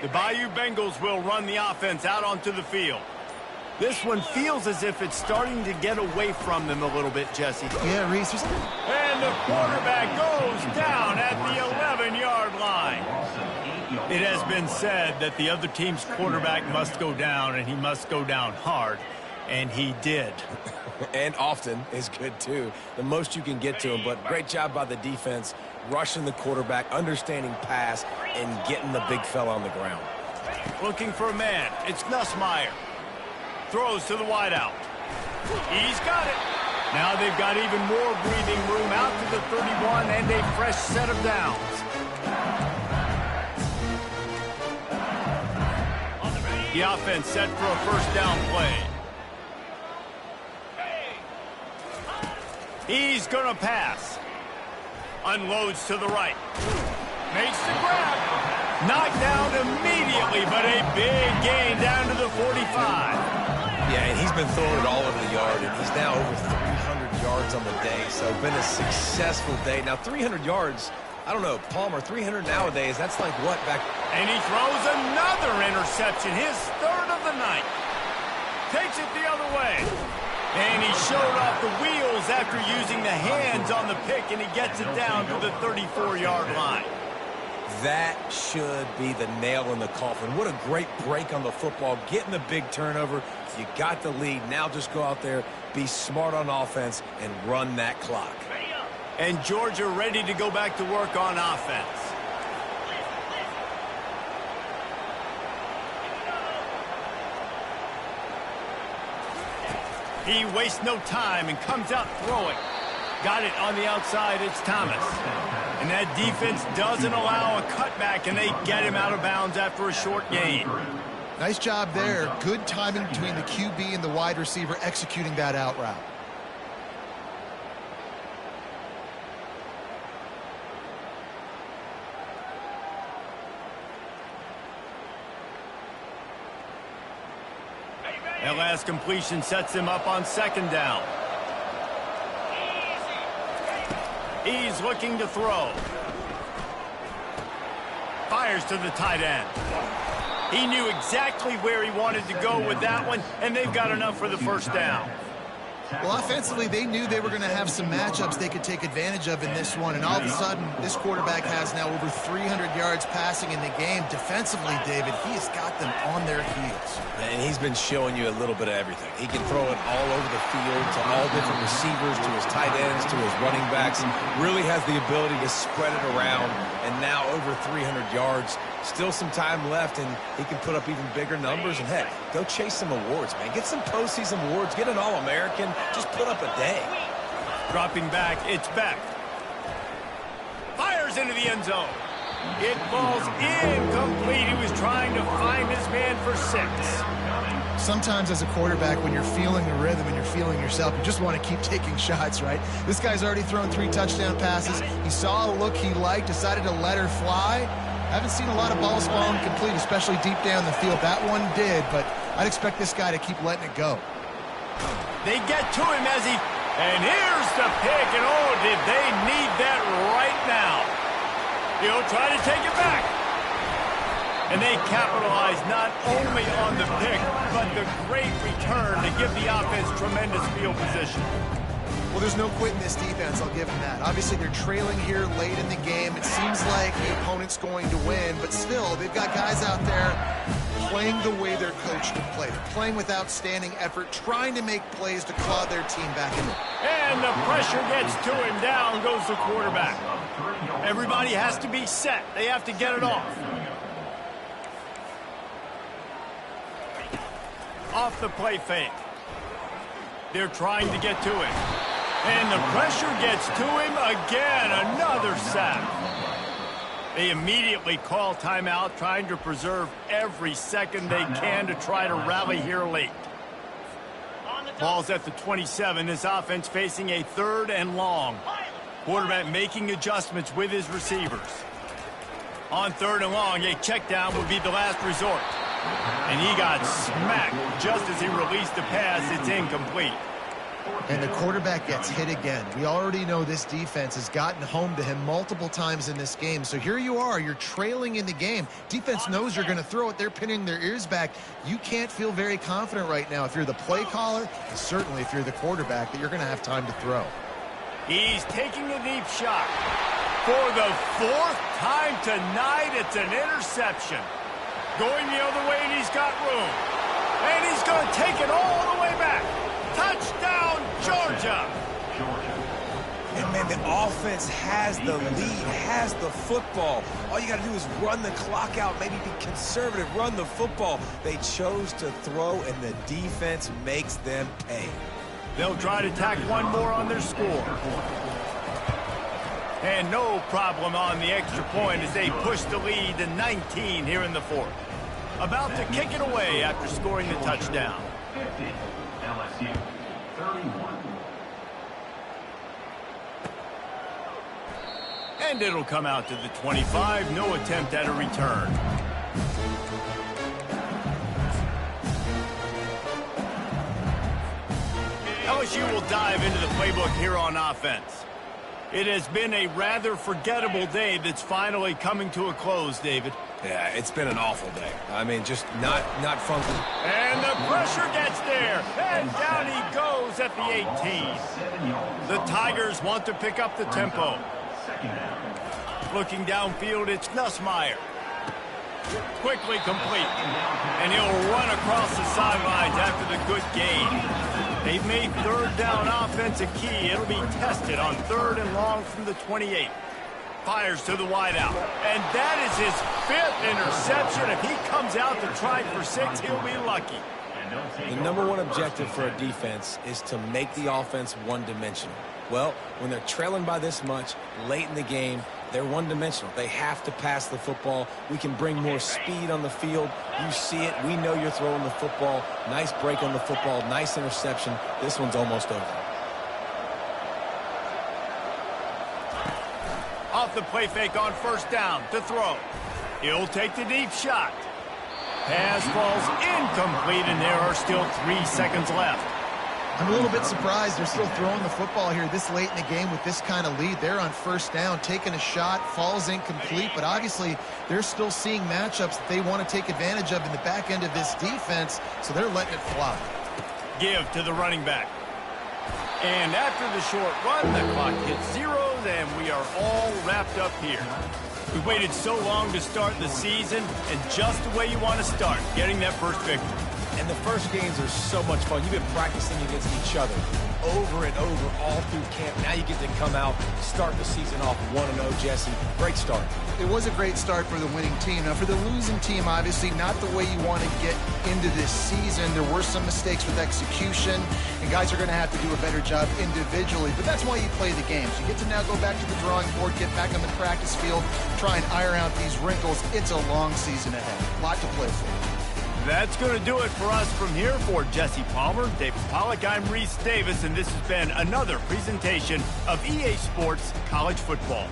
The Bayou Bengals will run the offense out onto the field. This one feels as if it's starting to get away from them a little bit, Jesse. Yeah, Reese. And the quarterback goes down at the 11-yard line. It has been said that the other team's quarterback must go down, and he must go down hard, and he did. And often is good, too. The most you can get to him, but great job by the defense, rushing the quarterback, understanding pass, and getting the big fella on the ground. Looking for a man. It's Nussmeier. Throws to the wideout. He's got it. Now they've got even more breathing room out to the 31 and a fresh set of downs. The offense set for a first down play. He's going to pass. Unloads to the right. Makes the grab. Knocked down immediately, but a big gain down to the 45. Yeah, and he's been throwing it all over the yard, and he's now over 300 yards on the day, so been a successful day. Now, 300 yards, I don't know, Palmer, 300 nowadays, that's like what back? And he throws another interception, his 3rd of the night. Takes it the other way. And he showed off the wheels after using the hands on the pick, and he gets it down to the 34-yard line. That should be the nail in the coffin. What a great break on the football, getting the big turnover. You got the lead. Now just go out there, be smart on offense, and run that clock. And Georgia ready to go back to work on offense. He wastes no time and comes out throwing. Got it on the outside. It's Thomas. And that defense doesn't allow a cutback, and they get him out of bounds after a short gain. Nice job there. Good timing between the QB and the wide receiver executing that out route. That last completion sets him up on 2nd down. He's looking to throw. Fires to the tight end. He knew exactly where he wanted to go with that one, and they've got enough for the first down. Well, offensively, they knew they were going to have some matchups they could take advantage of in this one, and all of a sudden, this quarterback has now over 300 yards passing in the game. Defensively, David, he has got them on their heels. And he's been showing you a little bit of everything. He can throw it all over the field to all different receivers, to his tight ends, to his running backs. Really has the ability to spread it around, and now over 300 yards. Still some time left, and he can put up even bigger numbers. And, heck, go chase some awards, man. Get some postseason awards. Get an All-American. Just put up a day. Dropping back, it's Beck. Fires into the end zone. It falls incomplete. He was trying to find his man for 6. Sometimes as a quarterback, when you're feeling the rhythm and you're feeling yourself, you just want to keep taking shots, right? This guy's already thrown 3 touchdown passes. He saw a look he liked, decided to let her fly. Haven't seen a lot of balls fall incomplete, especially deep down the field. That one did, but I'd expect this guy to keep letting it go. They get to him as he... And here's the pick, and oh, did they need that right now. He'll try to take it back. And they capitalize not only on the pick, but the great return to give the offense tremendous field position. Well, there's no quitting this defense, I'll give them that. Obviously, they're trailing here late in the game. It seems like the opponent's going to win, but still, they've got guys out there playing playing the way they're coached to play. They're playing with outstanding effort, trying to make plays to claw their team back in. And the pressure gets to him. Down goes the quarterback. Everybody has to be set. They have to get it off. Off the play fake. They're trying to get to him. And the pressure gets to him again. Another sack. They immediately call timeout, trying to preserve every second they can to try to rally here late. Ball's at the 27. This offense facing a 3rd and long. Quarterback making adjustments with his receivers. On 3rd and long, a check down would be the last resort. And he got smacked just as he released the pass. It's incomplete. And the quarterback gets hit again. We already know this defense has gotten home to him multiple times in this game. So here you are, you're trailing in the game. Defense knows you're going to throw it. They're pinning their ears back. You can't feel very confident right now if you're the play caller, and certainly if you're the quarterback, that you're going to have time to throw. He's taking a deep shot. For the 4th time tonight, it's an interception. Going the other way, and he's got room. And he's going to take it all the way back. Touchdown, Georgia. And, man, the offense has the lead, has the football. All you got to do is run the clock out, maybe be conservative, run the football. They chose to throw, and the defense makes them pay. They'll try to tack one more on their score. And no problem on the extra point as they push the lead to 19 here in the 4th. About to kick it away after scoring the touchdown. 50, LSU, 31. And it'll come out to the 25. No attempt at a return. LSU will dive into the playbook here on offense. It has been a rather forgettable day that's finally coming to a close, David. Yeah, it's been an awful day. I mean, just not fun. And the pressure gets there. And down he goes at the 18. The Tigers want to pick up the tempo. Looking downfield, it's Nussmeier. Quickly complete. And he'll run across the sidelines after the good gain. They've made 3rd down offense a key. It'll be tested on 3rd and long from the 28. Fires to the wideout. And that is his 5th interception. If he comes out to try for 6, he'll be lucky. The #1 objective for a defense is to make the offense one-dimensional. Well, when they're trailing by this much late in the game, they're one-dimensional. They have to pass the football. We can bring more speed on the field. You see it. We know you're throwing the football. Nice break on the football. Nice interception. This one's almost over. Off the play fake on 1st down to throw. He'll take the deep shot. Pass falls incomplete, and there are still 3 seconds left. I'm a little bit surprised they're still throwing the football here this late in the game with this kind of lead. They're on 1st down, taking a shot, falls incomplete, but obviously they're still seeing matchups that they want to take advantage of in the back end of this defense, so they're letting it fly. Give to the running back. And after the short run, the clock hits zeros, and we are all wrapped up here. We waited so long to start the season, and just the way you want to start, getting that first victory. And the first games are so much fun. You've been practicing against each other over and over all through camp. Now you get to come out, start the season off 1-0, Jesse. Great start. It was a great start for the winning team. Now, for the losing team, obviously not the way you want to get into this season. There were some mistakes with execution, and guys are going to have to do a better job individually. But that's why you play the games. You get to now go back to the drawing board, get back on the practice field, try and iron out these wrinkles. It's a long season ahead. A lot to play for. That's going to do it for us from here. For Jesse Palmer, David Pollack, I'm Reese Davis, and this has been another presentation of EA Sports College Football.